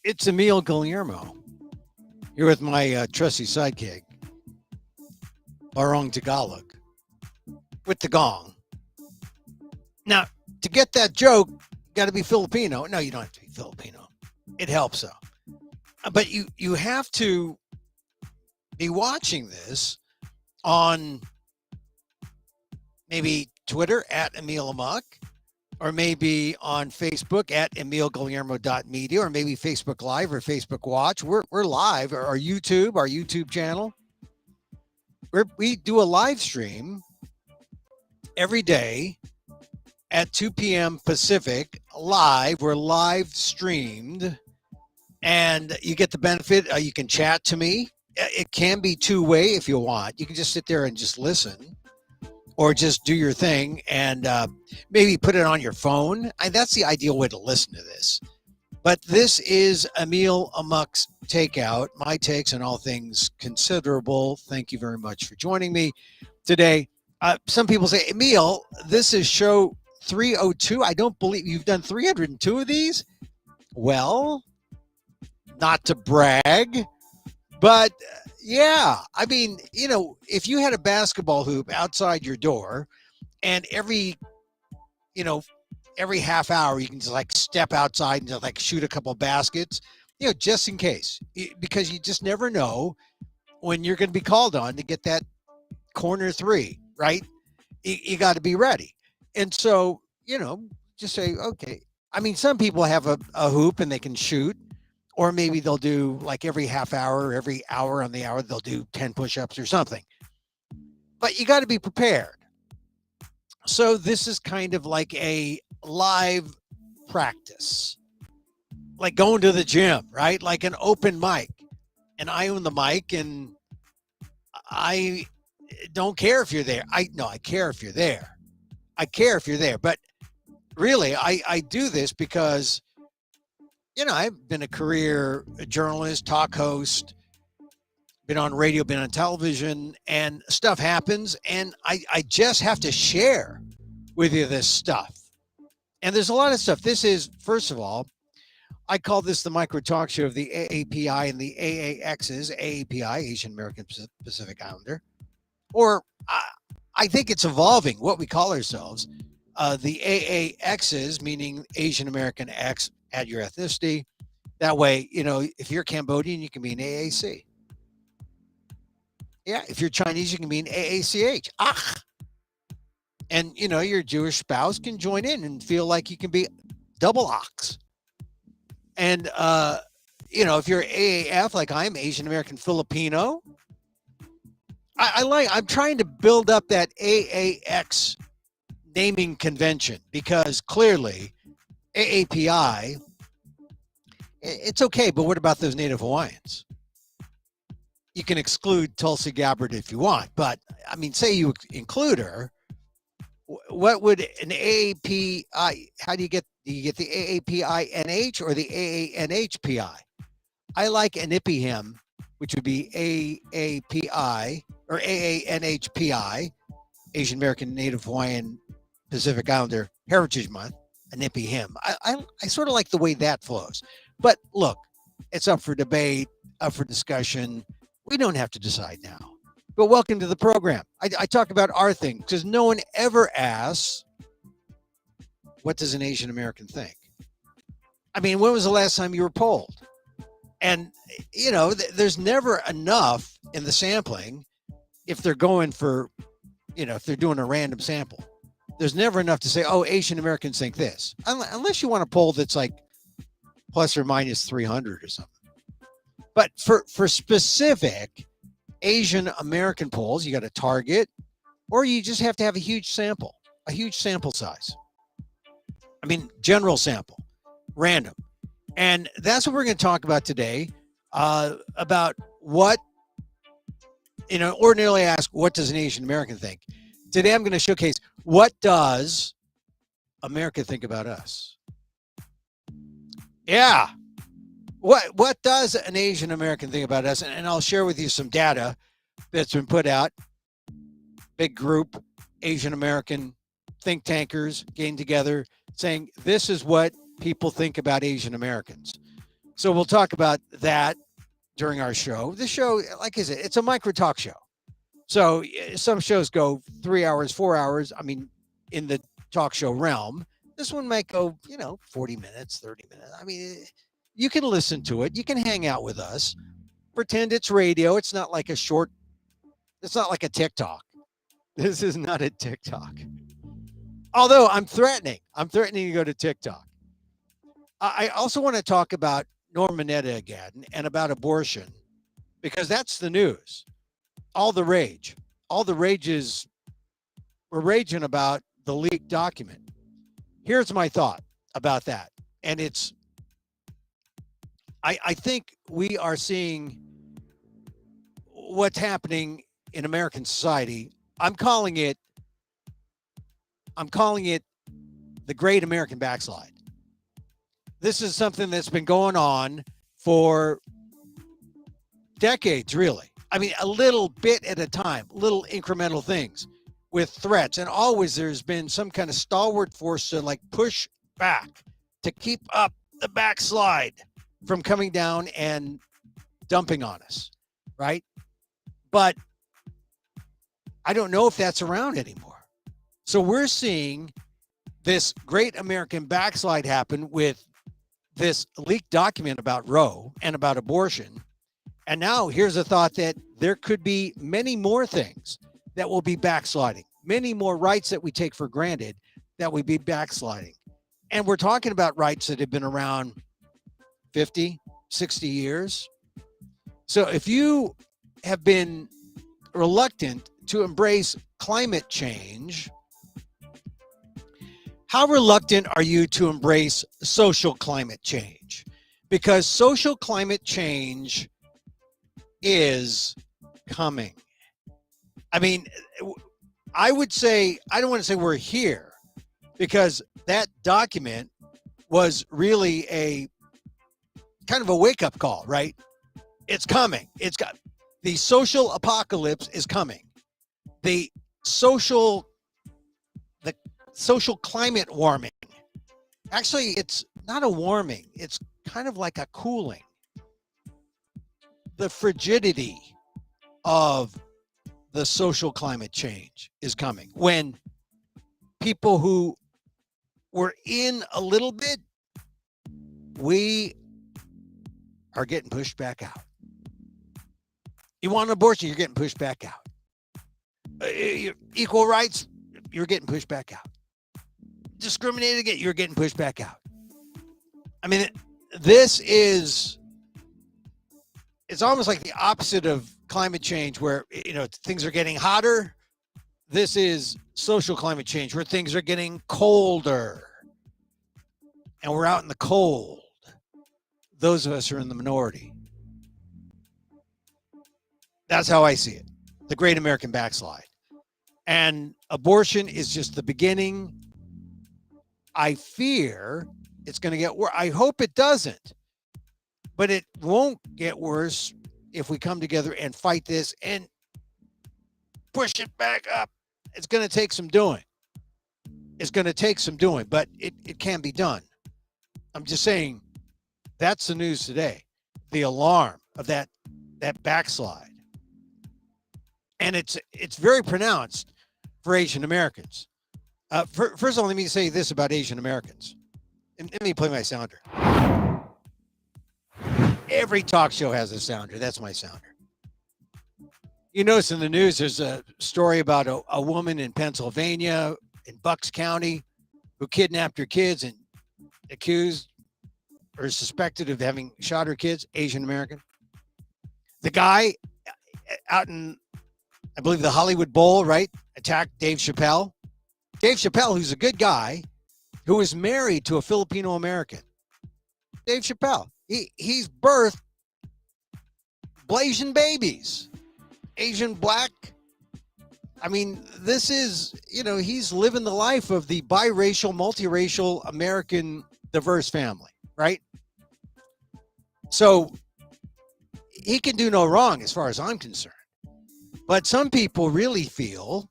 It's Emil Guillermo here with my trusty sidekick, Barong Tagalog, with the gong. Now, to get that joke, you got to be Filipino. No, you don't have to be Filipino. It helps though. But you have to be watching this on maybe Twitter at Emil Amok, or maybe on Facebook at emilguillermo.media, or maybe Facebook Live or Facebook Watch. We're live, or our YouTube channel. We do a live stream every day at 2 p.m. Pacific live. We're live streamed, and you get the benefit. You can chat to me. It can be two-way if you want. You can just sit there and just listen, or just do your thing and maybe put it on your phone. That's the ideal way to listen to this. But this is Emil Amok's Takeout, my takes on all things considerable. Thank you very much for joining me today. Some people say, Emil, this is show 302. I don't believe you've done 302 of these. Well, not to brag, but yeah, I mean, if you had a basketball hoop outside your door and every half hour you can just like step outside and just like shoot a couple baskets, just in case, because you just never know when you're going to be called on to get that corner three, right? You got to be ready. And so, just say, okay. I mean, some people have a hoop and they can shoot. Or maybe they'll do like every half hour, every hour on the hour, they'll do 10 push-ups or something. But you got to be prepared. So this is kind of like a live practice, like going to the gym, right? Like an open mic. And I own the mic, and I don't care if you're there. I care if you're there. I care if you're there. But really, I do this because I've been a career journalist, talk host, been on radio, been on television, and stuff happens. And I just have to share with you this stuff. And there's a lot of stuff. This is, first of all, I call this the micro talk show of the AAPI and the AAXs, AAPI, Asian American Pacific Islander. Or I think it's evolving what we call ourselves. The AAXs, meaning Asian American X, add your ethnicity. That way, if you're Cambodian, you can be an AAC. Yeah, if you're Chinese, you can be an AACH. And, your Jewish spouse can join in and feel like you can be double ox. And, if you're AAF, like I'm Asian American Filipino, I'm trying to build up that AAX naming convention, because clearly AAPI, it's okay, but what about those Native Hawaiians? You can exclude Tulsi Gabbard if you want, but I mean, say you include her, what would an AAPI, how do you get the AAPI-NH or the AANHPI? I like Anipihim, which would be AAPI or AANHPI, Asian American Native Hawaiian Pacific Islander Heritage Month, Anipihim. I sort of like the way that flows. But look, it's up for debate, up for discussion. We don't have to decide now. But welcome to the program. I talk about our thing because no one ever asks, what does an Asian American think? I mean, when was the last time you were polled? And, there's never enough in the sampling if they're going for, if they're doing a random sample. There's never enough to say, oh, Asian Americans think this. Unless you want a poll that's like plus or minus 300 or something. But for specific Asian American polls, you got to target, or you just have to have a huge sample size. I mean, general sample, random. And that's what we're going to talk about today, about what, ordinarily ask, what does an Asian American think? Today, I'm going to showcase, what does America think about us? Yeah. What does an Asian American think about us? And I'll share with you some data that's been put out. Big group, Asian American think tankers getting together saying this is what people think about Asian Americans. So we'll talk about that during our show. The show, like I said, it's a micro talk show. So some shows go 3 hours, 4 hours. I mean, in the talk show realm, this one might go, 40 minutes, 30 minutes. I mean, you can listen to it. You can hang out with us. Pretend it's radio. It's not like it's not like a TikTok. This is not a TikTok. Although I'm threatening to go to TikTok. I also want to talk about Norm Mineta again and about abortion, because that's the news. All the rage. We're raging about the leaked document. Here's my thought about that. And I think we are seeing what's happening in American society. I'm calling it the Great American Backslide. This is something that's been going on for decades, really. I mean, a little bit at a time, little incremental things with threats. And always there's been some kind of stalwart force to like push back to keep up the backslide from coming down and dumping on us, right? But I don't know if that's around anymore. So we're seeing this Great American Backslide happen with this leaked document about Roe and about abortion. And now here's a thought that there could be many more things that will be backsliding, many more rights that we take for granted that will be backsliding. And we're talking about rights that have been around 50, 60 years. So if you have been reluctant to embrace climate change, how reluctant are you to embrace social climate change? Because social climate change is coming. I mean, I would say, I don't want to say we're here, because that document was really a kind of a wake-up call, right? It's coming. The social apocalypse is coming. The social climate warming. Actually, it's not a warming. It's kind of like a cooling. The frigidity of the social climate change is coming when people who were in a little bit, we are getting pushed back out. You want an abortion, you're getting pushed back out. Equal rights, you're getting pushed back out. Discriminated against, you're getting pushed back out. I mean, it's almost like the opposite of climate change, where things are getting hotter. This is social climate change, where things are getting colder, and we're out in the cold. Those of us are in the minority. That's how I see it. The Great American Backslide. And abortion is just the beginning. I fear it's going to get worse. I hope it doesn't. But it won't get worse if we come together and fight this and push it back up. It's going to take some doing. But it can be done. I'm just saying, that's the news today. The alarm of that backslide. And it's very pronounced for Asian Americans. First of all, let me say this about Asian Americans. And let me play my sounder. Every talk show has a sounder. That's my sounder. You notice in the news, there's a story about a woman in Pennsylvania, in Bucks County, who kidnapped her kids and accused or suspected of having shot her kids, Asian American. The guy out in, I believe, the Hollywood Bowl, right, attacked Dave Chappelle. Dave Chappelle, who's a good guy, who was married to a Filipino American. Dave Chappelle, he's birthed Blasian babies, Asian, black. I mean, this is, he's living the life of the biracial, multiracial American diverse family, right? So he can do no wrong as far as I'm concerned. But some people really feel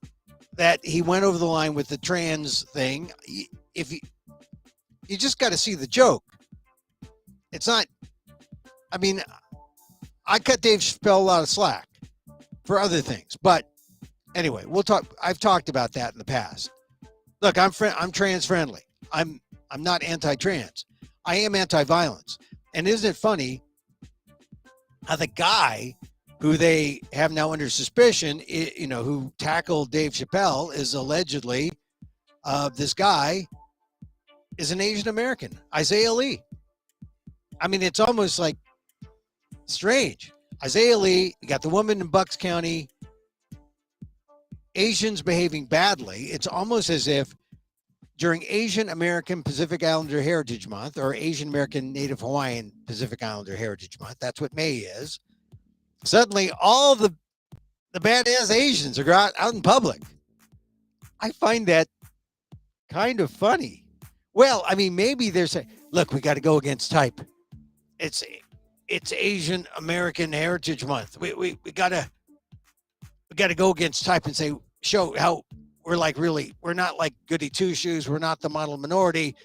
that he went over the line with the trans thing. If you just got to see the joke. It's not I mean, I cut Dave Chappelle a lot of slack for other things, but anyway, we'll talk. I've talked about that in the past. Look, I'm trans friendly. I'm not anti-trans. I am anti-violence. And isn't it funny how the guy who they have now under suspicion, who tackled Dave Chappelle, is allegedly this guy is an Asian American, Isaiah Lee. I mean, it's almost like strange. Isaiah Lee, you got the woman in Bucks County, Asians behaving badly. It's almost as if during Asian American Pacific Islander Heritage Month, or Asian American Native Hawaiian Pacific Islander Heritage Month, that's what May is, suddenly all the badass Asians are out in public. I find that kind of funny. Well, I mean, maybe they're saying, look, we got to go against type. It's Asian American Heritage Month. We gotta go against type and say, show how we're like, really, we're not like goody two shoes. We're not the model minority.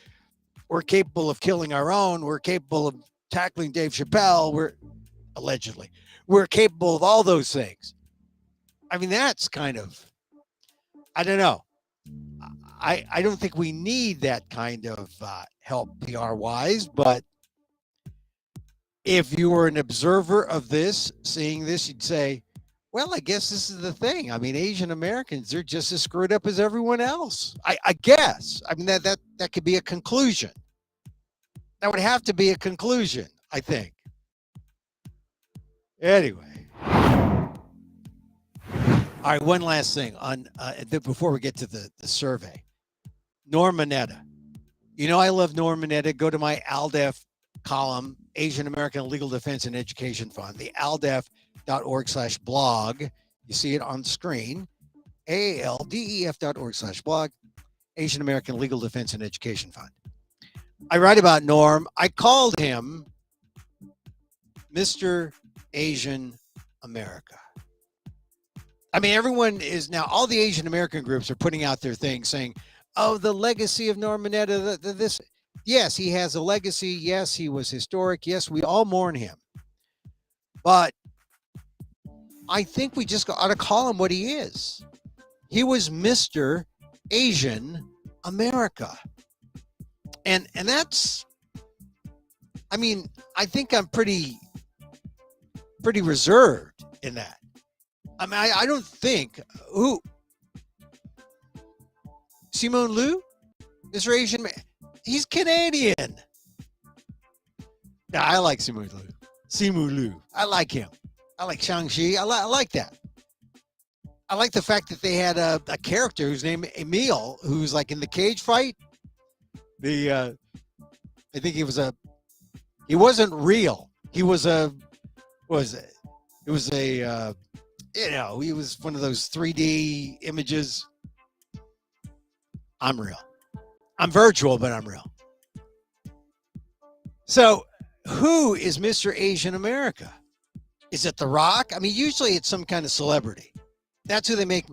We're capable of killing our own. We're capable of tackling Dave Chappelle. We're capable of all those things. I mean, that's kind of, I don't know. I don't think we need that kind of help PR wise, but if you were an observer of this, seeing this, you'd say, well, I guess this is the thing. I mean, Asian Americans, they're just as screwed up as everyone else. I guess. I mean, that could be a conclusion. That would have to be a conclusion, I think. Anyway. All right, one last thing on before we get to the survey. Norm Mineta. You know I love Norm Mineta. Go to my ALDEF column, Asian American Legal Defense and Education Fund, the aldef.org/blog. You see it on the screen, AALDEF.org/blog, Asian American Legal Defense and Education Fund. I write about Norm. I called him Mr. Asian America. I mean, everyone is now, all the Asian American groups are putting out their things saying, oh, the legacy of Norm Mineta, this. Yes, he has a legacy. Yes, he was historic. Yes, we all mourn him. But I think we just ought to call him what he is. He was Mr. Asian America. And that's, I mean, I think I'm pretty reserved in that. I mean, I don't think, who? Simone Liu? Mr. Asian Man? He's Canadian. Yeah, I like Simu Liu. I like him. I like Shang-Chi. I like that. I like the fact that they had a character whose name Emil, who's like in the cage fight. I think he wasn't real. He was he was one of those 3D images. I'm real. I'm virtual, but I'm real. So who is Mr. Asian America? Is it The Rock? I mean, usually it's some kind of celebrity. That's who they make.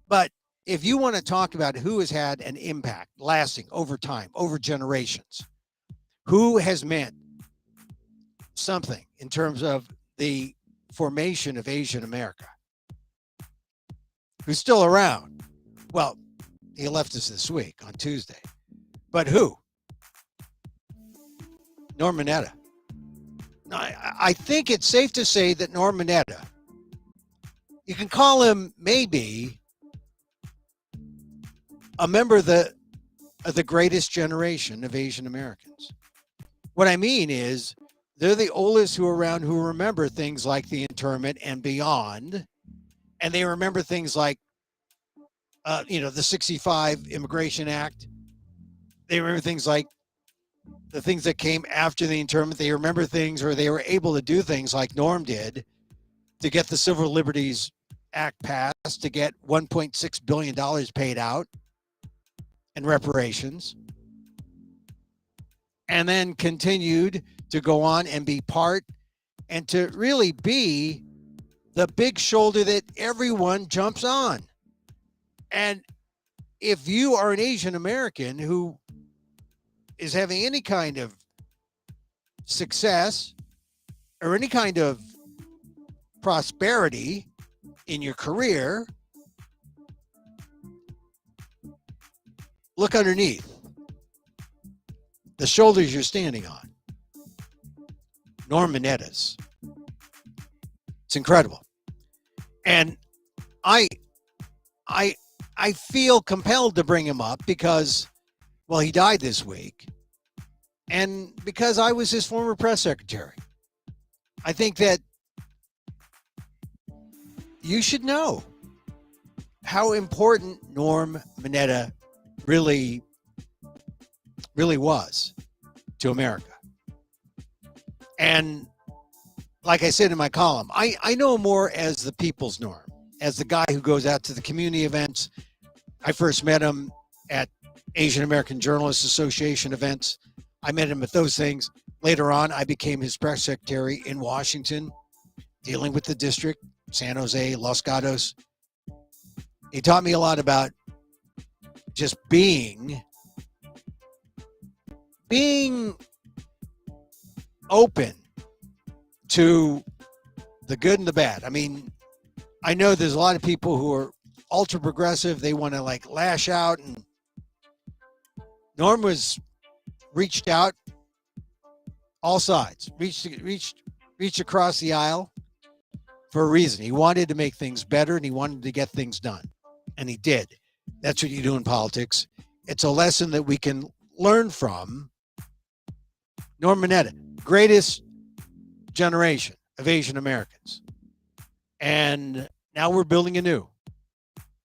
But if you want to talk about who has had an impact lasting over time, over generations, who has meant something in terms of the formation of Asian America, who's still around? Well, he left us this week on Tuesday. But who? Norm Mineta. I think it's safe to say that Norm Mineta, you can call him maybe a member of the greatest generation of Asian Americans. What I mean is they're the oldest who are around who remember things like the internment and beyond. And they remember things like, the 65 Immigration Act. They remember things like the things that came after the internment. They remember things, or they were able to do things like Norm did to get the Civil Liberties Act passed, to get $1.6 billion paid out in reparations, and then continued to go on and be part and to really be the big shoulder that everyone jumps on. And if you are an Asian American who is having any kind of success or any kind of prosperity in your career, look underneath the shoulders you're standing on. Norm Mineta's. It's incredible. And I feel compelled to bring him up because, well, he died this week. And because I was his former press secretary. I think that you should know how important Norm Mineta really was to America. And like I said in my column, I know him more as the people's Norm, as the guy who goes out to the community events. I first met him at Asian American Journalists Association events. I met him at those things. Later on, I became his press secretary in Washington, dealing with the district, San Jose, Los Gatos. He taught me a lot about just being open to the good and the bad. I mean, I know there's a lot of people who are ultra progressive. They want to like lash out, and Norm reached out all sides, reached across the aisle for a reason. He wanted to make things better, and he wanted to get things done, and he did. That's what you do in politics. It's a lesson that we can learn from Norm Mineta, greatest generation of Asian Americans. And now we're building anew.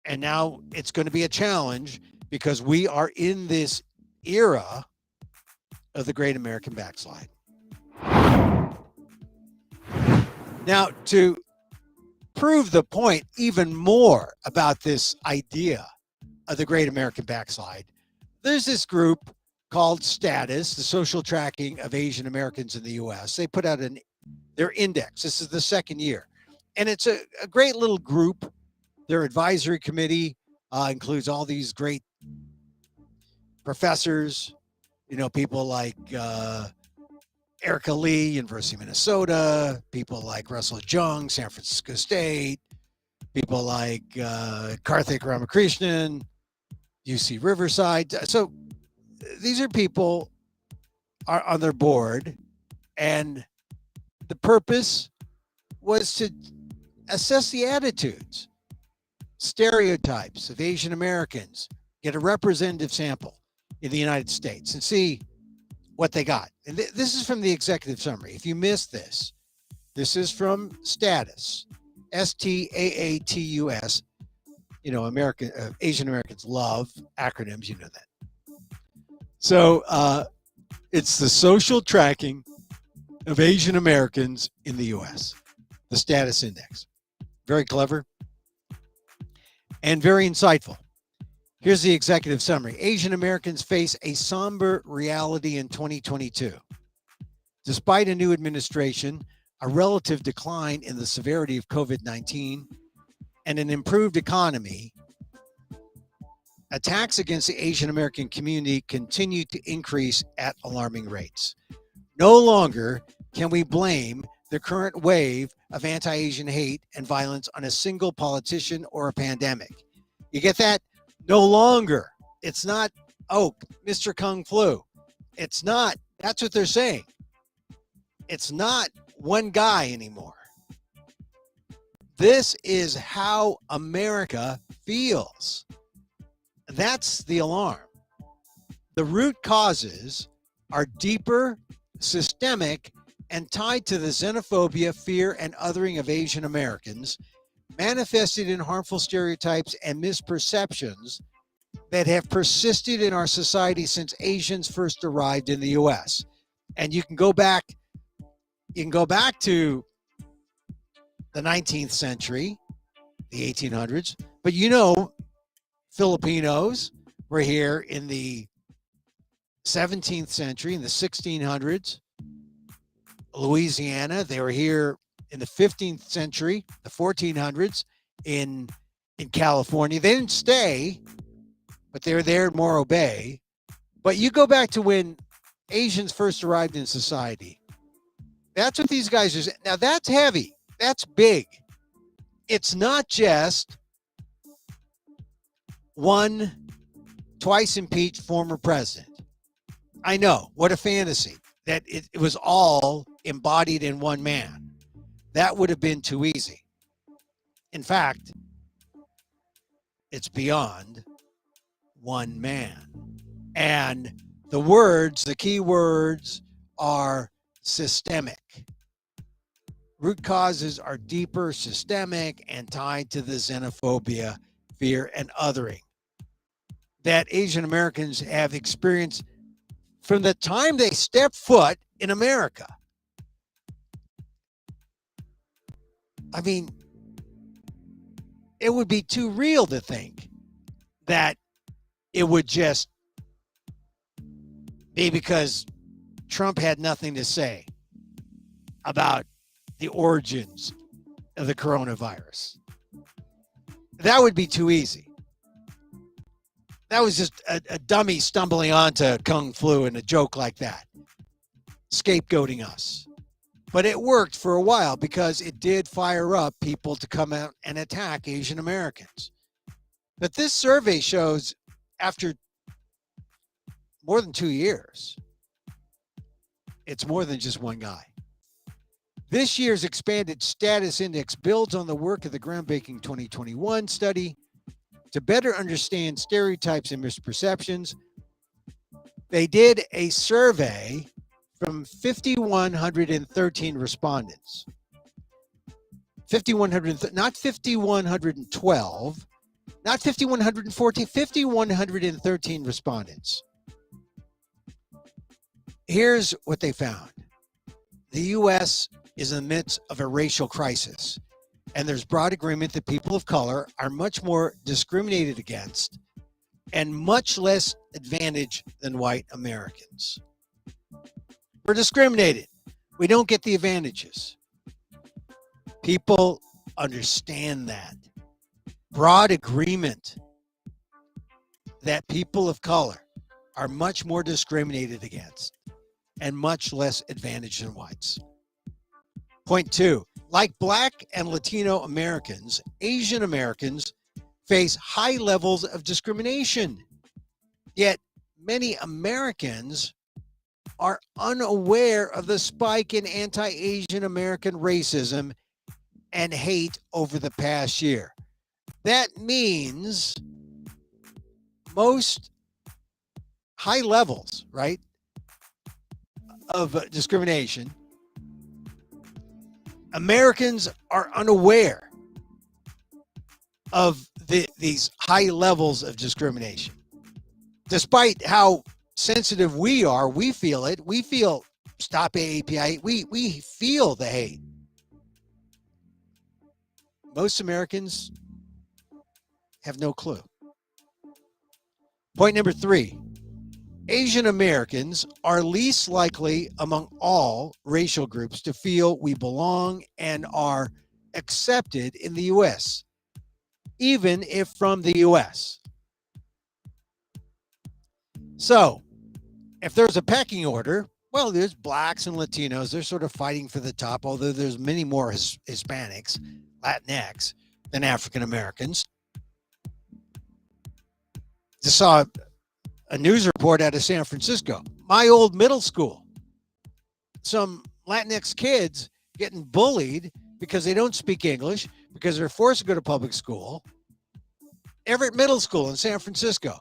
And now it's going to be a challenge because we are in this era of the Great American Backslide. Now, to prove the point even more about this idea of the Great American Backslide, there's this group called Status, the social tracking of Asian Americans in the U.S. They put out their index. This is the second year. And it's a great little group. Their advisory committee includes all these great professors, people like Erica Lee, University of Minnesota, people like Russell Jung, San Francisco State, people like Karthik Ramakrishnan, UC Riverside. So these are people are on their board, and the purpose was to assess the attitudes, stereotypes of Asian Americans, get a representative sample in the United States and see what they got. And this is from the executive summary. If you missed this, this is from Status, STAATUS. Asian Americans love acronyms, you know that. So it's the social tracking of Asian Americans in the U.S., the Status Index. Very clever and very insightful. Here's the executive summary. Asian Americans face a somber reality in 2022. Despite a new administration, a relative decline in the severity of COVID-19, and an improved economy, attacks against the Asian American community continue to increase at alarming rates. No longer can we blame the current wave of anti-Asian hate and violence on a single politician or a pandemic. You get that? No longer. It's not, Mr. Kung Flu. It's not. That's what they're saying. It's not one guy anymore. This is how America feels. That's the alarm. The root causes are deeper, systemic, and tied to the xenophobia, fear, and othering of Asian Americans, manifested in harmful stereotypes and misperceptions that have persisted in our society since Asians first arrived in the U.S. And you can go back to the 19th century, the 1800s, but Filipinos were here in the 17th century, in the 1600s. Louisiana, they were here in the 15th century, the 1400s in California. They didn't stay, but they were there in Morro Bay. But you go back to when Asians first arrived in society, That's what these guys are saying. Now, that's heavy. That's big. It's not just one twice impeached former president. I know, what a fantasy that it was all embodied in one man. That would have been too easy. In fact, it's beyond one man. And the key words are systemic. Root causes are deeper, systemic, and tied to the xenophobia, fear, and othering that Asian Americans have experienced from the time they step foot in America. I mean, it would be too real to think that it would just be because Trump had nothing to say about the origins of the coronavirus. That would be too easy. That was just a dummy stumbling onto Kung Flu and a joke like that, scapegoating us. But it worked for a while because it did fire up people to come out and attack Asian Americans. But this survey shows after more than 2 years, it's more than just one guy. This year's expanded status index builds on the work of the groundbreaking 2021 study to better understand stereotypes and misperceptions. They did a survey from 5,113 respondents. 5,100, not 5,112, not 5,114, 5,113 respondents. Here's what they found. The U.S. is in the midst of a racial crisis, and there's broad agreement that people of color are much more discriminated against and much less advantaged than white Americans. We're discriminated. We don't get the advantages. People understand that. Broad agreement that people of color are much more discriminated against and much less advantaged than whites. Point 2, like Black and Latino Americans, Asian Americans face high levels of discrimination. Yet many Americans are unaware of the spike in anti-Asian American racism and hate over the past year. That means most high levels, right, of discrimination, Americans are unaware of these high levels of discrimination. Despite how sensitive we are, we feel it. We feel stop AAPI. We feel the hate. Most Americans have no clue. Point number 3. Asian Americans are least likely among all racial groups to feel we belong and are accepted in the U.S., even if from the U.S. So, if there's a pecking order, well, there's blacks and Latinos. They're sort of fighting for the top, although there's many more Hispanics, Latinx, than African Americans. Just saw a news report out of San Francisco. My old middle school. Some Latinx kids getting bullied because they don't speak English, because they're forced to go to public school. Everett Middle School in San Francisco.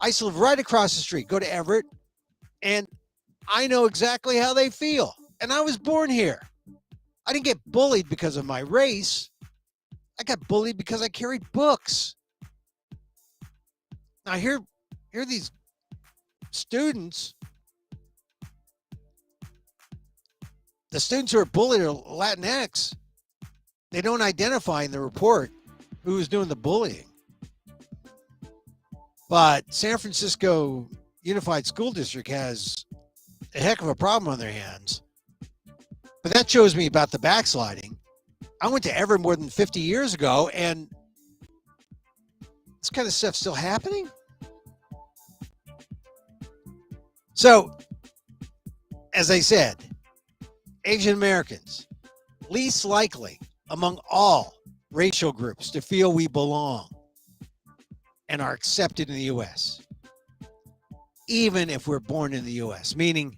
I used to live right across the street, go to Everett, and I know exactly how they feel. And I was born here. I didn't get bullied because of my race. I got bullied because I carried books. Now here are these students. The students who are bullied are Latinx. They don't identify in the report who was doing the bullying. But San Francisco Unified School District has a heck of a problem on their hands. But that shows me about the backsliding. I went to Everett more than 50 years ago, and this kind of stuff's still happening. So, as I said, Asian Americans, least likely among all racial groups to feel we belong and are accepted in the U.S., even if we're born in the U.S., meaning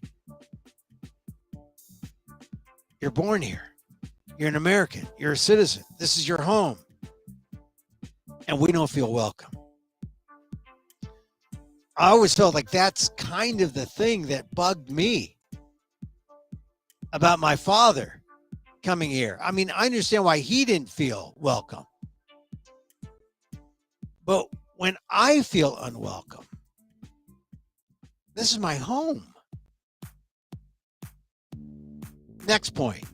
you're born here, you're an American, you're a citizen, this is your home, and we don't feel welcome. I always felt like that's kind of the thing that bugged me about my father coming here. I mean, I understand why he didn't feel welcome. But when I feel unwelcome, this is my home. Next point.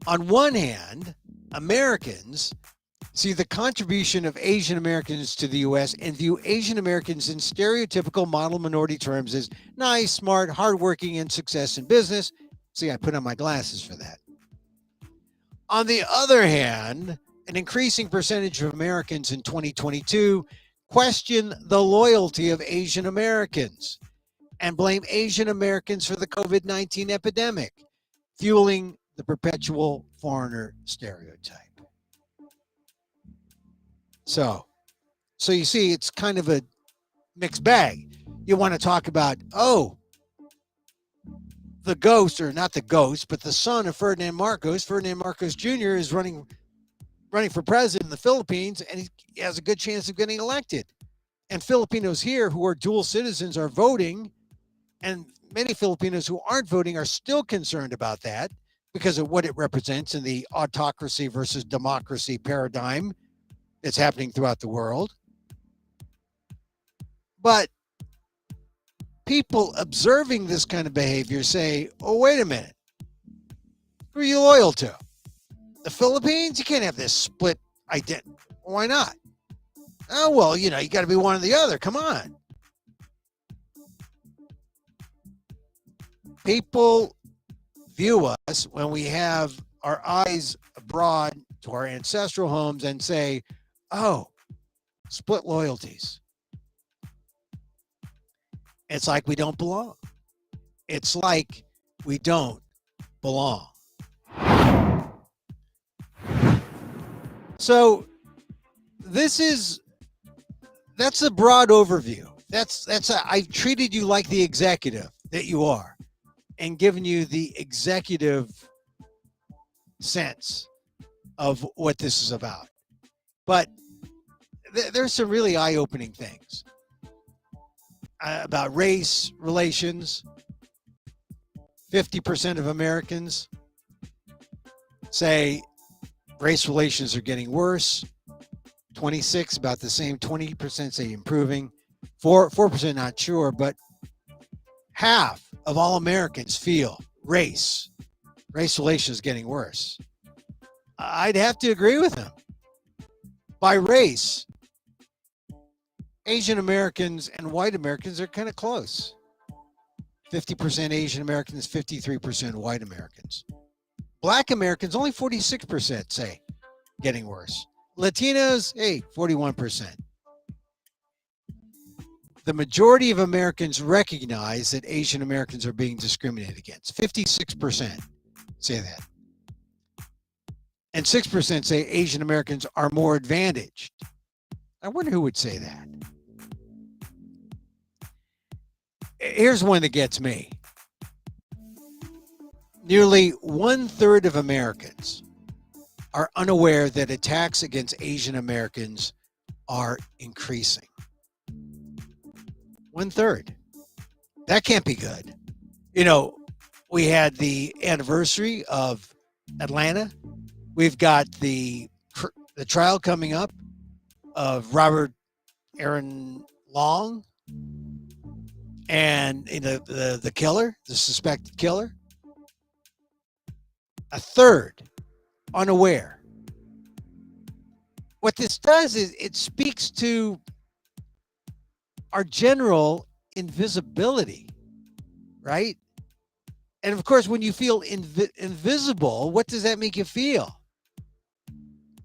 On one hand, Americans see the contribution of Asian Americans to the U.S. and view Asian Americans in stereotypical model minority terms as nice, smart, hardworking, and success in business. See, I put on my glasses for that. On the other hand, an increasing percentage of Americans in 2022 question the loyalty of Asian Americans and blame Asian Americans for the COVID-19 epidemic, fueling the perpetual foreigner stereotype. So you see, it's kind of a mixed bag. You want to talk about, the ghost, or not the ghost, but the son of Ferdinand Marcos. Ferdinand Marcos Jr. is running for president in the Philippines, and he has a good chance of getting elected. And Filipinos here who are dual citizens are voting, and many Filipinos who aren't voting are still concerned about that because of what it represents in the autocracy versus democracy paradigm that's happening throughout the world. But people observing this kind of behavior say, oh, wait a minute. Who are you loyal to? The Philippines? You can't have this split identity. Why not? Oh, well, you got to be one or the other. Come on. People view us when we have our eyes abroad to our ancestral homes and say, oh, split loyalties. It's like we don't belong. It's like we don't belong. So that's a broad overview. I've treated you like the executive that you are and given you the executive sense of what this is about. But there's some really eye-opening things about race relations. 50% of Americans say race relations are getting worse. 26, about the same. 20% say improving. 4% not sure, but half of all Americans feel race relations getting worse. I'd have to agree with them. By race, Asian Americans and white Americans are kind of close. 50% Asian Americans, 53% white Americans. Black Americans, only 46% say getting worse. Latinos, 41%. The majority of Americans recognize that Asian Americans are being discriminated against. 56% say that. And 6% say Asian Americans are more advantaged. I wonder who would say that. Here's one that gets me. Nearly 1/3 of Americans are unaware that attacks against Asian Americans are increasing. 1/3. That can't be good. We had the anniversary of Atlanta. We've got the trial coming up of Robert Aaron Long and the killer, the suspected killer. 1/3 unaware. What this does is it speaks to our general invisibility, right? And of course, when you feel invisible, what does that make you feel?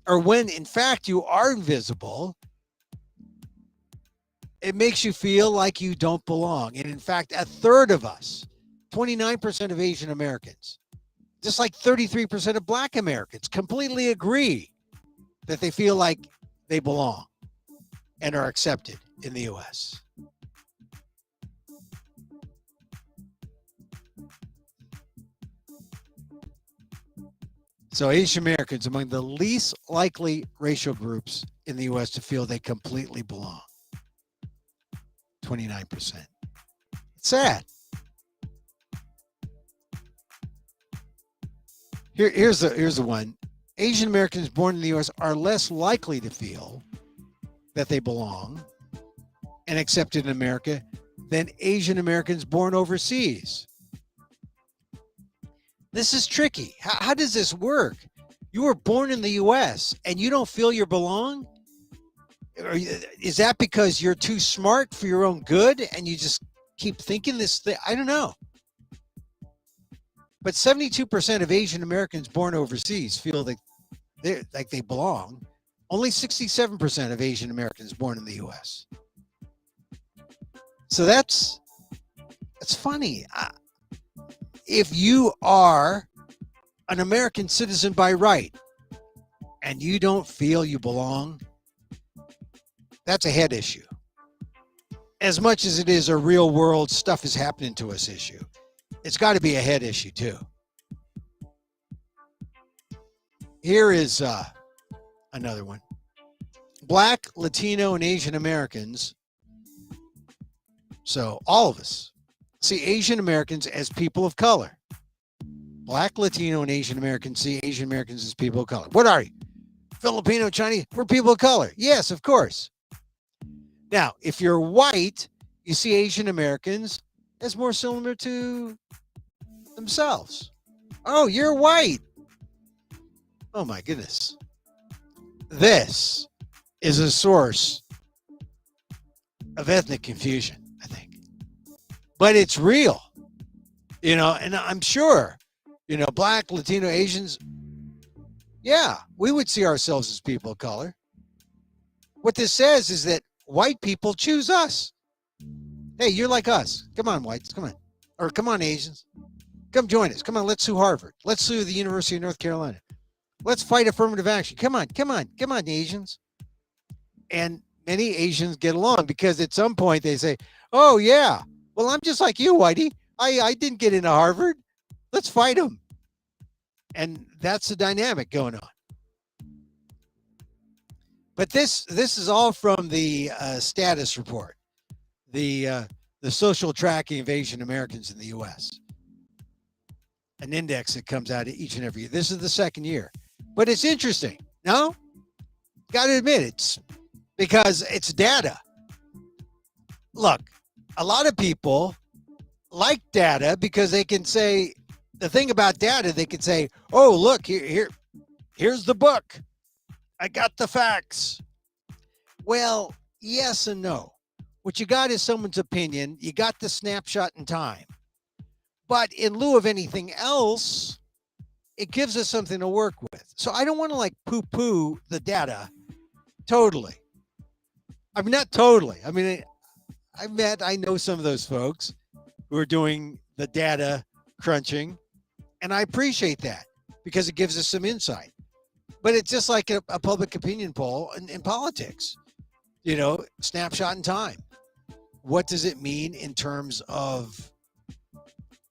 Or when, in fact, you are invisible, it makes you feel like you don't belong. And in fact, 1/3 of us, 29% of Asian Americans, Just like 33% of Black Americans completely agree that they feel like they belong and are accepted in the U.S. So Asian Americans among the least likely racial groups in the U.S. to feel they completely belong. 29%. It's sad. Here's the one. Asian Americans born in the U.S. are less likely to feel that they belong and accepted in America than Asian Americans born overseas. This is tricky. How does this work? You were born in the U.S. and you don't feel you belong? Is that because you're too smart for your own good and you just keep thinking this thing? I don't know. But 72% of Asian Americans born overseas feel that they belong. Only 67% of Asian Americans born in the U.S. So that's funny. If you are an American citizen by right and you don't feel you belong, that's a head issue. As much as it is a real world stuff is happening to us issue, it's got to be a head issue too. Here is another one. Black, Latino, and Asian Americans, so all of us, see Asian Americans as people of color. Black, Latino, and Asian Americans see Asian Americans as people of color. What are you? Filipino, Chinese? We're people of color. Yes, of course. Now, if you're white, you see Asian Americans as more similar to themselves. Oh, you're white. Oh my goodness. This is a source of ethnic confusion, I think. But it's real, and I'm sure, Black, Latino, Asians, yeah, we would see ourselves as people of color. What this says is that white people choose us. Hey, you're like us. Come on, whites. Come on. Or come on, Asians. Come join us. Come on, let's sue Harvard. Let's sue the University of North Carolina. Let's fight affirmative action. Come on, Asians. And many Asians get along because at some point they say, oh, yeah, well, I'm just like you, Whitey. I didn't get into Harvard. Let's fight them. And that's the dynamic going on. But this is all from the status report, the social tracking of Asian Americans in the U.S., an index that comes out each and every year. This is the second year. But it's interesting. No? Got to admit, it's because it's data. Look, a lot of people like data because they can say, the thing about data, they can say, oh, look, here's the book. I got the facts. Well, yes and no. What you got is someone's opinion. You got the snapshot in time. But in lieu of anything else, it gives us something to work with. So I don't want to poo-poo the data totally. I mean, not totally. I mean, I know some of those folks who are doing the data crunching, and I appreciate that because it gives us some insight. But it's just like a public opinion poll in politics, snapshot in time. What does it mean in terms of,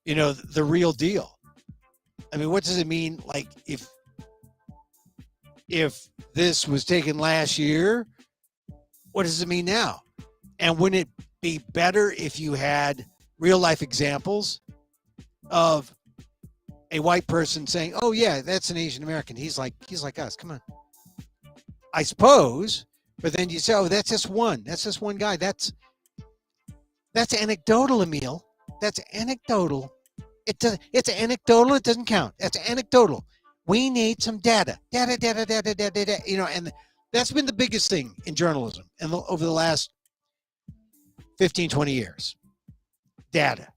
the real deal? I mean, what does it mean? Like if this was taken last year, what does it mean now? And wouldn't it be better if you had real life examples of a white person saying, oh yeah, that's an Asian American. He's like us. Come on. I suppose, but then you say, oh, that's just one guy. That's anecdotal, Emil. That's anecdotal. It's anecdotal. It doesn't count. That's anecdotal. We need some data. Data. And that's been the biggest thing in journalism over the last 15, 20 years. Data.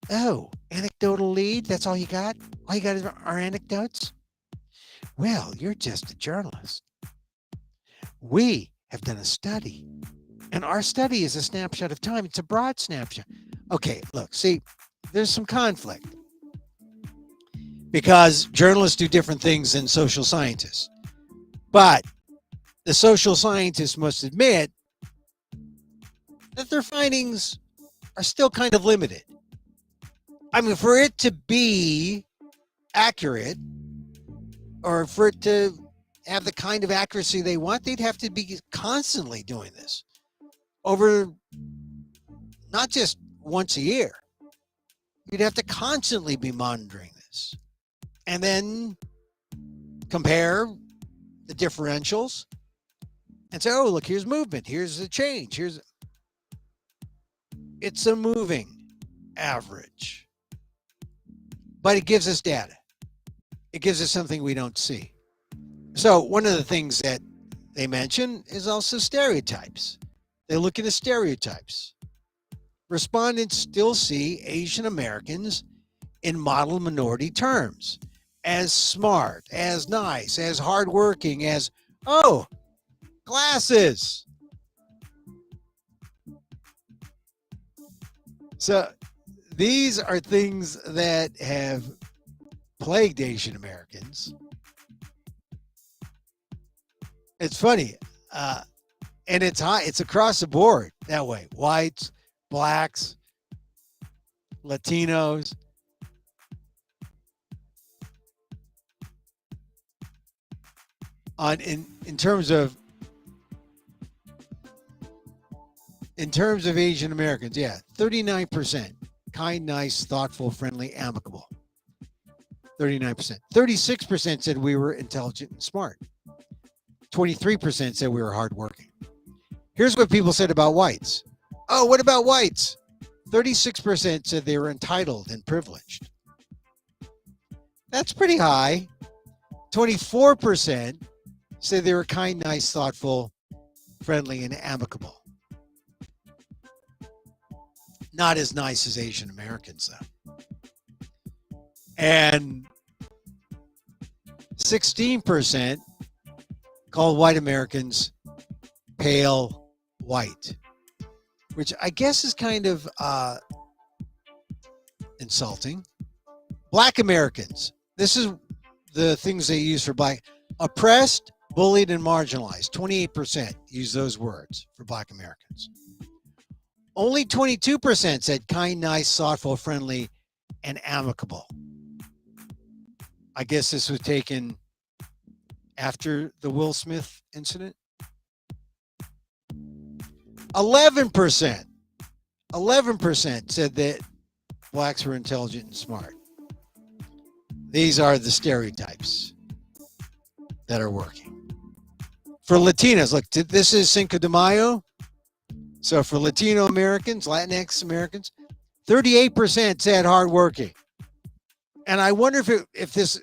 Oh, anecdotal lead? That's all you got? All you got are anecdotes? Well, you're just a journalist. We have done a study, and our study is a snapshot of time. It's a broad snapshot. Okay, look, see, there's some conflict. because journalists do different things than social scientists. But the social scientists must admit that their findings are still kind of limited. I mean, for it to be accurate, or for it to have the kind of accuracy they want, they'd have to be constantly doing this over not just once a year. You'd have to constantly be monitoring this and then compare the differentials and say, oh, look, here's movement, here's the change, it's a moving average. But it gives us data. It gives us something we don't see. So one of the things that they mention is also stereotypes. They look into stereotypes. Respondents still see Asian Americans in model minority terms, as smart, as nice, as hardworking, as, oh, glasses. So these are things that have plagued Asian Americans. It's funny, and it's high. It's across the board that way. Whites, blacks, Latinos. In terms of Asian Americans, yeah, 39%, kind, nice, thoughtful, friendly, amicable. 39%. 36% said we were intelligent and smart. 23% said we were hardworking. Here's what people said about whites. Oh, what about whites? 36% said they were entitled and privileged. That's pretty high. 24% said they were kind, nice, thoughtful, friendly, and amicable. Not as nice as Asian Americans, though. And 16% called white Americans pale white, which I guess is kind of insulting. Black Americans, this is the things they use for black: oppressed, bullied, and marginalized. 28% use those words for black Americans. Only 22% said kind, nice, thoughtful, friendly, and amicable. I guess this was taken after the Will Smith incident. 11% said that blacks were intelligent and smart. These are the stereotypes that are working. For Latinos, look, this is Cinco de Mayo. So for Latino Americans, Latinx Americans, 38% said hardworking. And I wonder if this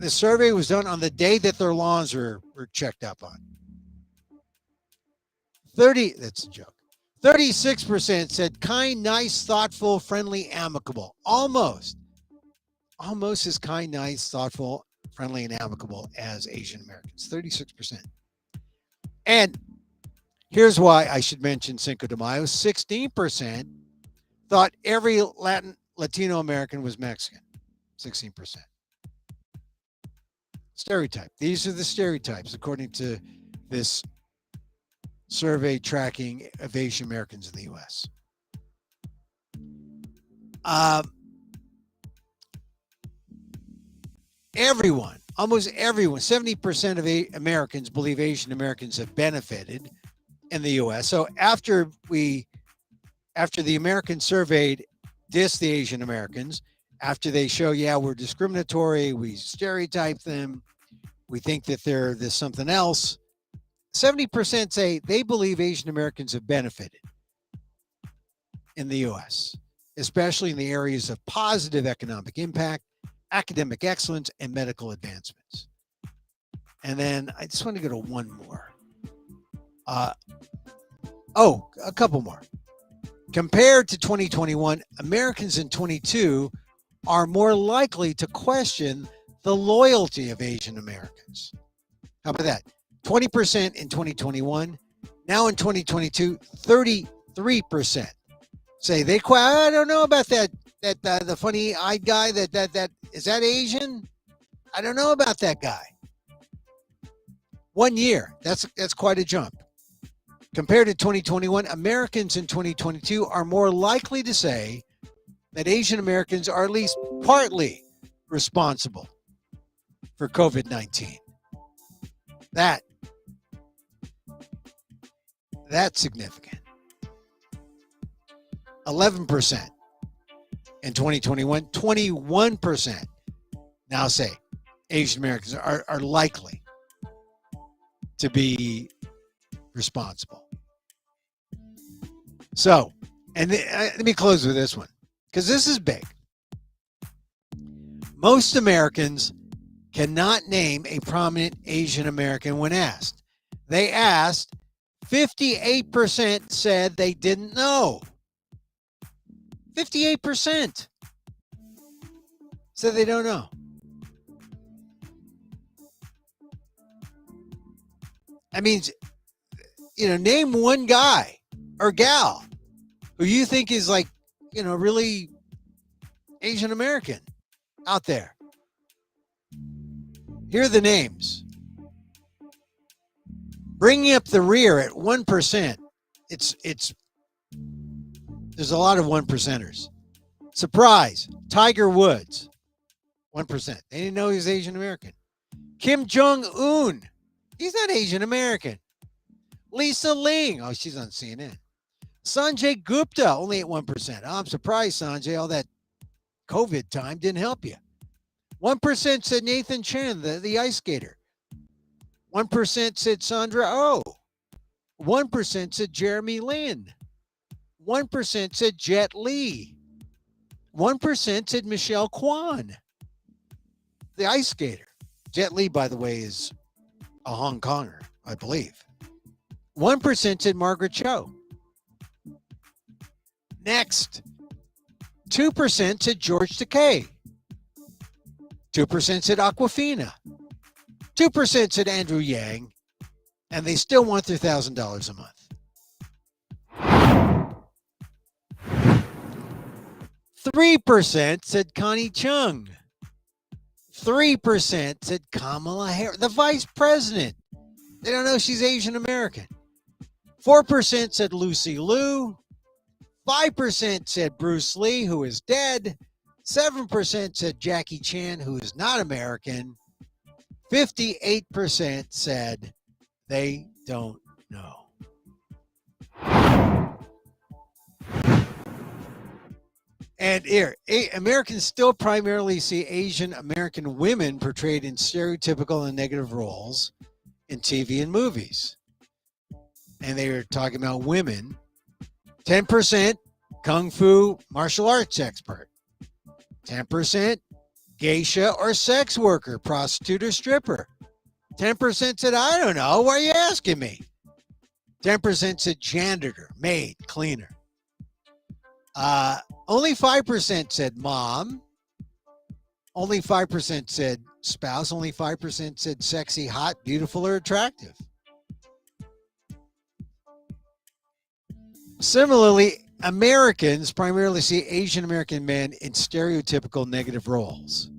survey was done on the day that their lawns were checked up on. That's a joke. 36% said kind, nice, thoughtful, friendly, amicable. Almost as kind, nice, thoughtful, friendly, and amicable as Asian Americans. 36%. And here's why I should mention Cinco de Mayo. 16% thought every Latino American was Mexican. 16%. Stereotype. These are the stereotypes according to this survey tracking of Asian Americans in the U.S. Almost everyone, 70% of Americans believe Asian Americans have benefited in the U.S. So after the Americans surveyed diss the Asian Americans, after they show, yeah, we're discriminatory, we stereotype them, we think that they're this something else, 70% say they believe Asian Americans have benefited in the U.S., especially in the areas of positive economic impact, academic excellence, and medical advancements. And then I just want to go to one more. A couple more. Compared to 2021, Americans in 22 are more likely to question the loyalty of Asian Americans. How about that? 20% in 2021. Now in 2022, 33% say I don't know about that the funny-eyed guy that Is that Asian? I don't know about that guy. 1 year. That's quite a jump. Compared to 2021, Americans in 2022 are more likely to say that Asian Americans are at least partly responsible for COVID-19. That's significant. 11% in 2021, 21% now say Asian Americans are likely to be responsible. So, and let me close with this one, because this is big. Most Americans cannot name a prominent Asian American when asked. They asked, 58% said they didn't know. 58% said they don't know. I mean, name one guy or gal who you think is like, really Asian American out there. Here are the names. Bringing up the rear at 1%. There's a lot of 1%ers. Surprise, Tiger Woods, 1%. They didn't know he was Asian American. Kim Jong-un, he's not Asian American. Lisa Ling, oh, she's on CNN. Sanjay Gupta, only at 1%. Oh, I'm surprised, Sanjay, all that COVID time didn't help you. 1% said Nathan Chen, the ice skater. 1% said Sandra Oh. 1% said Jeremy Lin. 1% said Jet Li. 1% said Michelle Kwan, the ice skater. Jet Li, by the way, is a Hong Konger, I believe. 1% said Margaret Cho. Next, 2% said George Takei. 2% said Aquafina. 2% said Andrew Yang. And they still want their $1,000 a month. 3% said Connie Chung. 3% said Kamala Harris, the vice president. They don't know she's Asian American. 4% said Lucy Liu. 5% said Bruce Lee, who is dead. 7% said Jackie Chan, who is not American. 58% said they don't know. And here, Americans still primarily see Asian American women portrayed in stereotypical and negative roles in TV and movies. And they were talking about women. 10% kung fu martial arts expert. 10% geisha or sex worker, prostitute or stripper. 10% said, I don't know. Why are you asking me? 10% said janitor, maid, cleaner. Only 5% said mom. Only 5% said spouse. Only 5% said sexy, hot, beautiful, or attractive. Similarly, Americans primarily see Asian American men in stereotypical negative roles.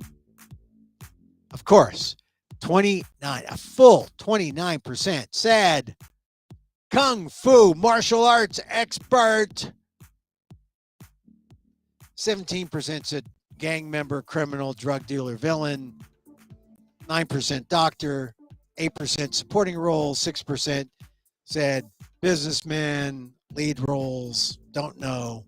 Of course, a full 29% said kung fu martial arts expert. 17% said gang member, criminal, drug dealer, villain. 9% doctor. 8% supporting roles. 6% said businessman, lead roles, don't know.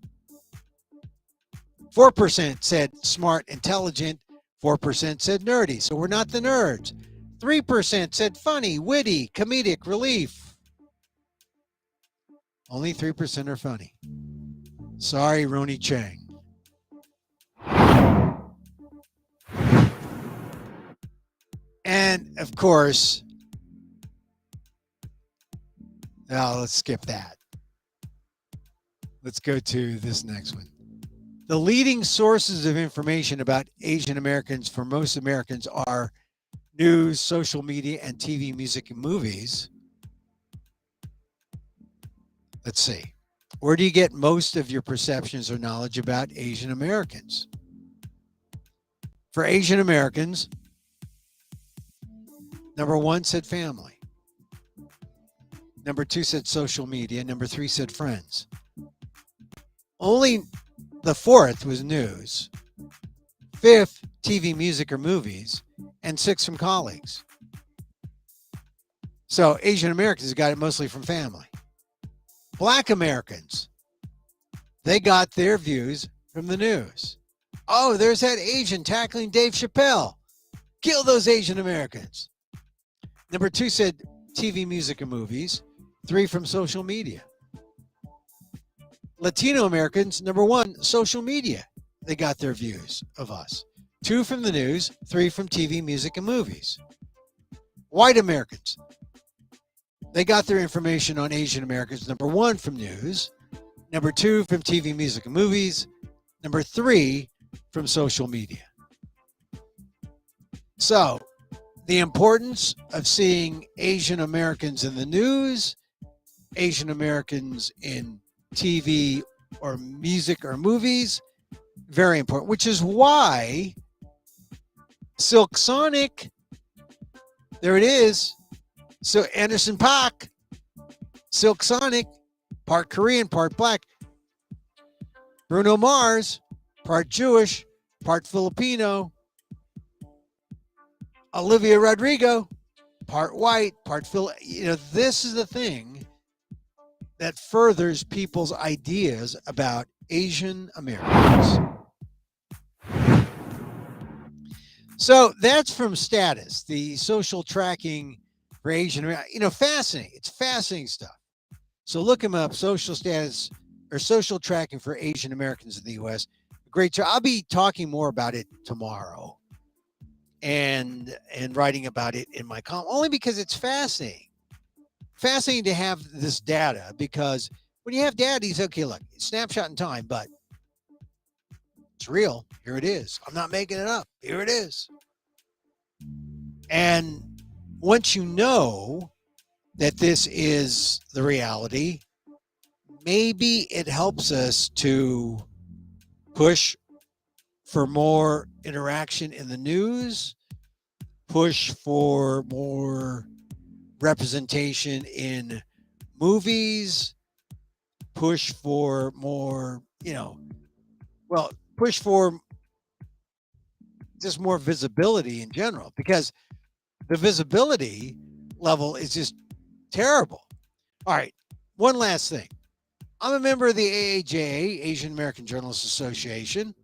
4% said smart, intelligent. 4% said nerdy, so we're not the nerds. 3% said funny, witty, comedic, relief. Only 3% are funny. Sorry, Roni Chang. And of course, now let's skip that. Let's go to this next one. The leading sources of information about Asian Americans for most Americans are news, social media, and TV, music, and movies. Let's see. Where do you get most of your perceptions or knowledge about Asian Americans? For Asian Americans, number 1 said family. Number 2 said social media. Number 3 said friends. Only the 4th was news. 5th, TV, music, or movies. And 6 from colleagues. So Asian Americans got it mostly from family. Black Americans, they got their views from the news. Oh, there's that Asian tackling Dave Chappelle. Kill those Asian Americans. Number 2 said TV, music, and movies. 3 from social media. Latino Americans, number 1, social media. They got their views of us. 2 from the news, 3 from TV, music, and movies. White Americans, they got their information on Asian Americans, number 1 from news, number 2 from TV, music, and movies, number 3 from social media. So, the importance of seeing Asian Americans in the news, Asian Americans in TV or music or movies, very important, which is why Silk Sonic, there it is. So Anderson .Paak, Silk Sonic, part Korean, part black. Bruno Mars, part Jewish, part Filipino. Olivia Rodrigo, part white, part Filipino. You know, this is the thing that furthers people's ideas about Asian Americans. So that's from Status, the social tracking for Asian Americans. You know, fascinating. It's fascinating stuff. So look them up, social status or social tracking for Asian Americans in the U.S. Great job. I'll be talking more about it tomorrow and writing about it in my column, only because it's fascinating. Fascinating to have this data, because when you have data, it's okay, look, it's snapshot in time, but it's real. Here it is. I'm not making it up. Here it is. And once you know that this is the reality, maybe it helps us to push for more interaction in the news, push for more representation in movies, push for more, push for just more visibility in general, because the visibility level is just terrible. All right, one last thing. I'm a member of the AAJA, Asian American Journalists Association.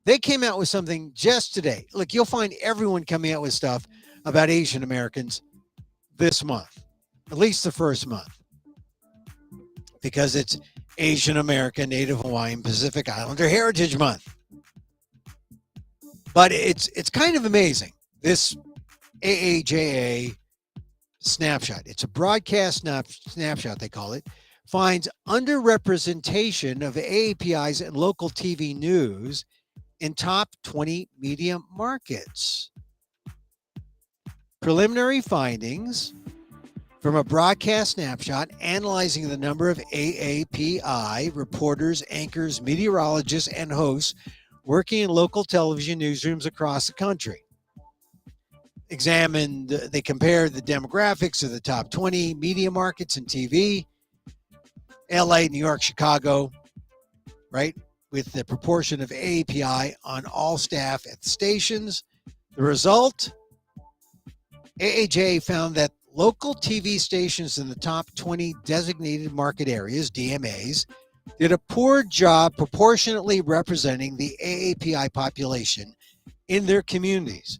They came out with something just today. Look, you'll find everyone coming out with stuff about Asian Americans this month, at least the first month, because it's Asian American, Native Hawaiian, Pacific Islander Heritage Month. But it's kind of amazing, this AAJA snapshot. It's a broadcast snapshot, they call it. Finds underrepresentation of AAPIs and local TV news in top 20 media markets. Preliminary findings from a broadcast snapshot analyzing the number of AAPI reporters, anchors, meteorologists, and hosts working in local television newsrooms across the country. They compared the demographics of the top 20 media markets in TV, LA, New York, Chicago, right? With the proportion of AAPI on all staff at the stations. The result, AAJ found that local TV stations in the top 20 designated market areas, DMAs, did a poor job proportionately representing the AAPI population in their communities.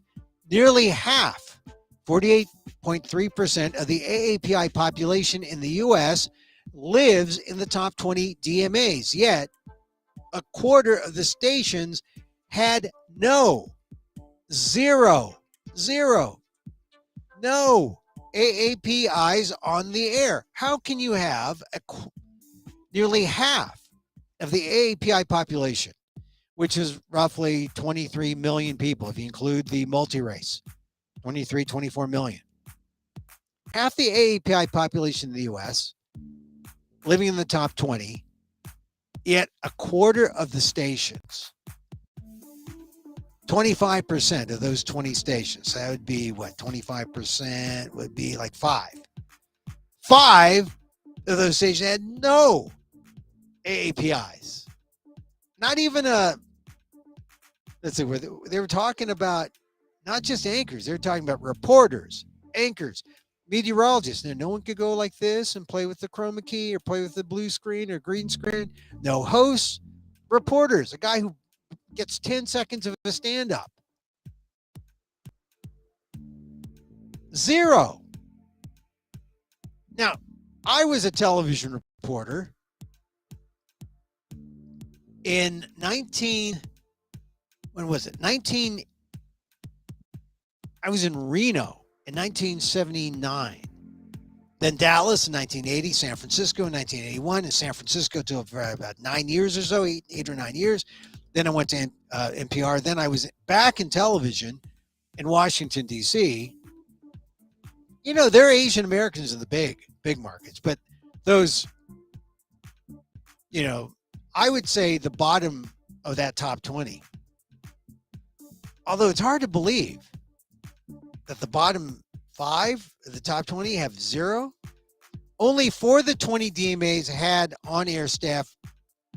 Nearly half, 48.3% of the AAPI population in the U.S. lives in the top 20 DMAs, yet a quarter of the stations had zero AAPIs on the air. How can you have nearly half of the AAPI population, which is roughly 23 million people, if you include the multi-race, 24 million. Half the AAPI population in the U.S. living in the top 20, yet a quarter of the stations 25% of those 20 stations. That would be what? 25% would be like 5. 5 of those stations had no AAPIs. Not even a, let's see, they were talking about not just anchors, they were talking about reporters, anchors, meteorologists. Now, no one could go like this and play with the chroma key or play with the blue screen or green screen. No hosts, reporters, a guy who gets 10 seconds of a stand up. 0. Now, I was a television reporter in when was it? I was in Reno in 1979. Then Dallas in 1980, San Francisco in 1981, and San Francisco till for about 9 years or so, eight or 9 years. Then I went to NPR. Then I was back in television in Washington, D.C. You know, there are Asian Americans in the big markets, but those, you know, I would say the bottom of that top 20. Although it's hard to believe that the bottom 5 of the top 20 have 0. Only 4 of the 20 DMAs had on-air staff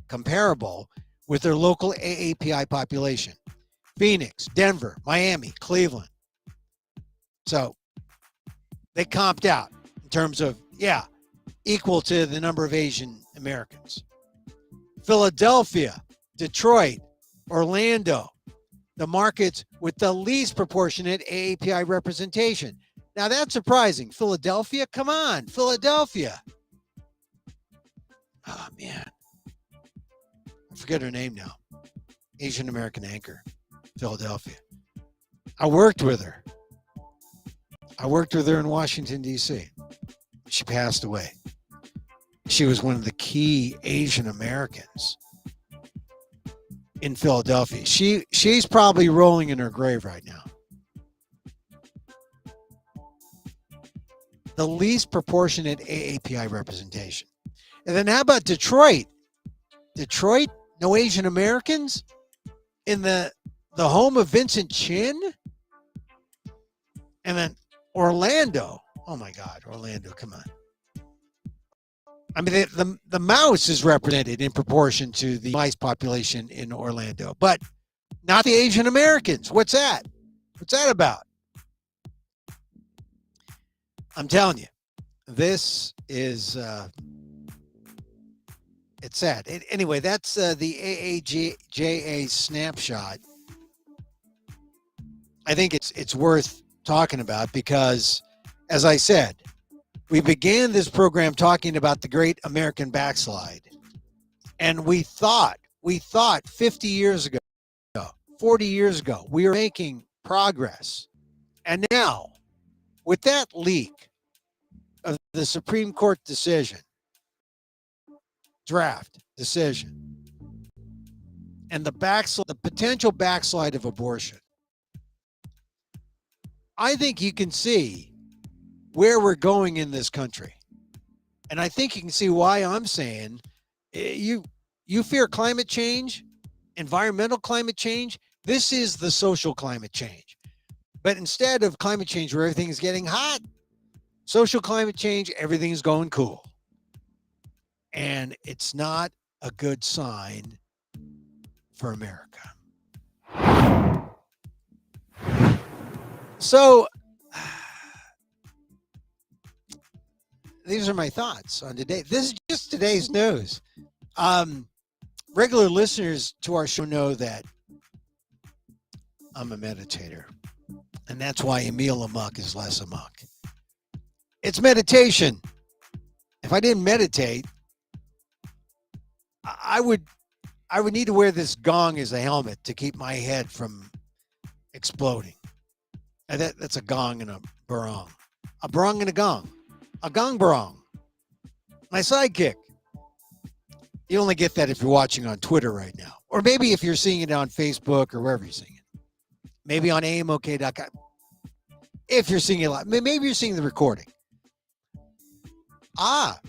comparable with their local AAPI population. Phoenix, Denver, Miami, Cleveland. So they comped out in terms of, equal to the number of Asian Americans. Philadelphia, Detroit, Orlando, the markets with the least proportionate AAPI representation. Now that's surprising. Philadelphia? Come on, Philadelphia. Oh, man. I forget her name now. Asian American anchor, Philadelphia. I worked with her. In Washington, D.C. She passed away. She was one of the key Asian Americans in Philadelphia. She's probably rolling in her grave right now. The least proportionate AAPI representation. And then how about Detroit? Detroit, no Asian Americans in the home of Vincent Chin? And then Orlando. Oh my God, Orlando, come on. I mean, the mouse is represented in proportion to the mice population in Orlando, but not the Asian Americans. What's that? What's that about? I'm telling you, this is, it's sad. Anyway, that's the AAJA snapshot. I think it's worth talking about because, as I said, we began this program talking about the great American backslide. And we thought 50 years ago, 40 years ago, we were making progress. And now, with that leak of the Supreme Court decision, draft decision, and the potential backslide of abortion, I think you can see where we're going in this country. And I think you can see why I'm saying you fear climate change, environmental climate change. This is the social climate change. But instead of climate change where everything is getting hot, social climate change, everything's going cool. And it's not a good sign for America. So these are my thoughts on today. This is just today's news. Regular listeners to our show know that I'm a meditator. And that's why Emil Amok is less amok. It's meditation. If I didn't meditate, I would need to wear this gong as a helmet to keep my head from exploding. And that's a gong and a barong. A barong and a gong. A gong barong. My sidekick. You only get that if you're watching on Twitter right now. Or maybe if you're seeing it on Facebook or wherever you're seeing it. Maybe on amok.com. If you're seeing it live. Maybe you're seeing the recording.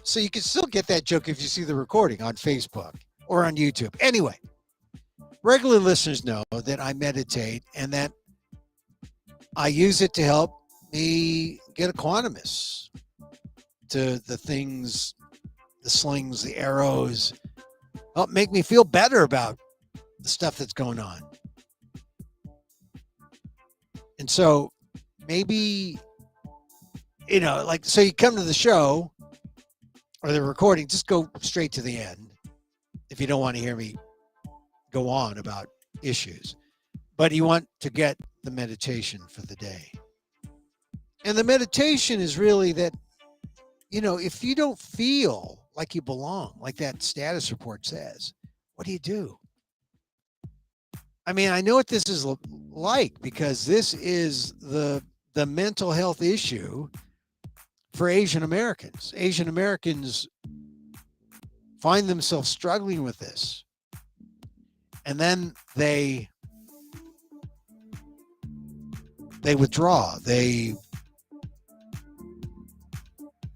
So you can still get that joke if you see the recording on Facebook or on YouTube. Anyway, regular listeners know that I meditate and that I use it to help me get equanimous to the things, the slings, the arrows, help make me feel better about the stuff that's going on. And so maybe, like, so you come to the show or the recording, just go straight to the end if you don't want to hear me go on about issues. But you want to get the meditation for the day. And the meditation is really that, if you don't feel like you belong, like that status report says, what do you do? I mean, I know what this is like because this is the mental health issue for Asian Americans. Asian Americans find themselves struggling with this. And then they withdraw. They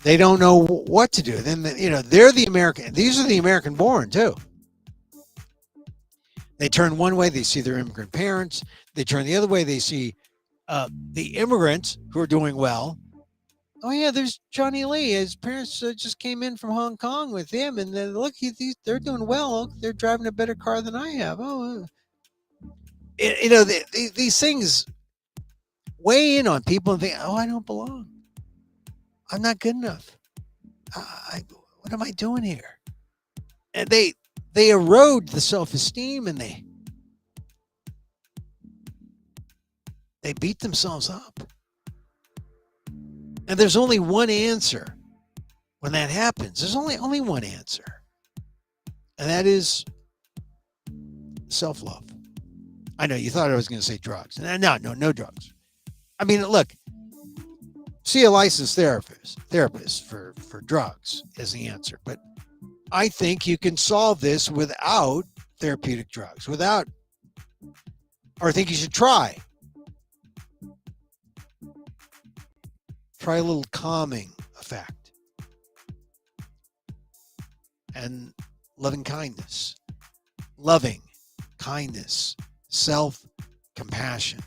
don't know what to do. Then, they're the American. These are the American born too. They turn one way, they see their immigrant parents. They turn the other way, they see the immigrants who are doing well. Oh yeah, there's Johnny Lee. His parents just came in from Hong Kong with him, and then look, they're doing well. Look, they're driving a better car than I have. Oh, these things weigh in on people and think, oh, I don't belong. I'm not good enough. What am I doing here? And they erode the self-esteem and they beat themselves up. And there's only one answer when that happens. There's only one answer. And that is self-love. I know you thought I was going to say drugs. No drugs. I mean, look, see a licensed therapist for drugs is the answer. But I think you can solve this without therapeutic drugs, or I think you should try. Try a little calming effect and loving kindness, self-compassion.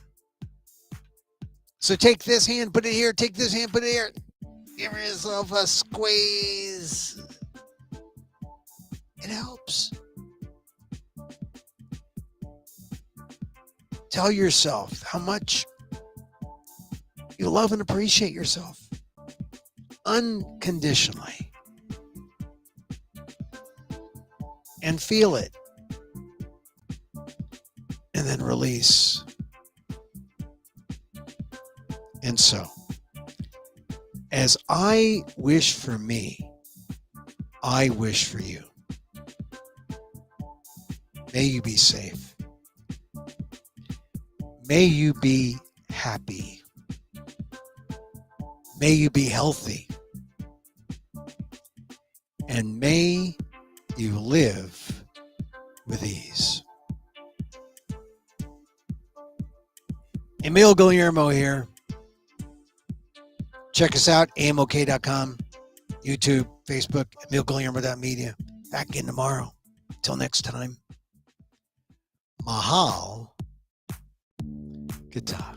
So take this hand, put it here, take this hand, put it here. Give yourself a squeeze. It helps. Tell yourself how much you love and appreciate yourself unconditionally. And feel it. And then release. And so, as I wish for me, I wish for you. May you be safe. May you be happy. May you be healthy. And may you live with ease. Emil Guillermo here. Check us out, amok.com, YouTube, Facebook, emilguillermo.media. Back again tomorrow. Till next time. Mahal. Guitar.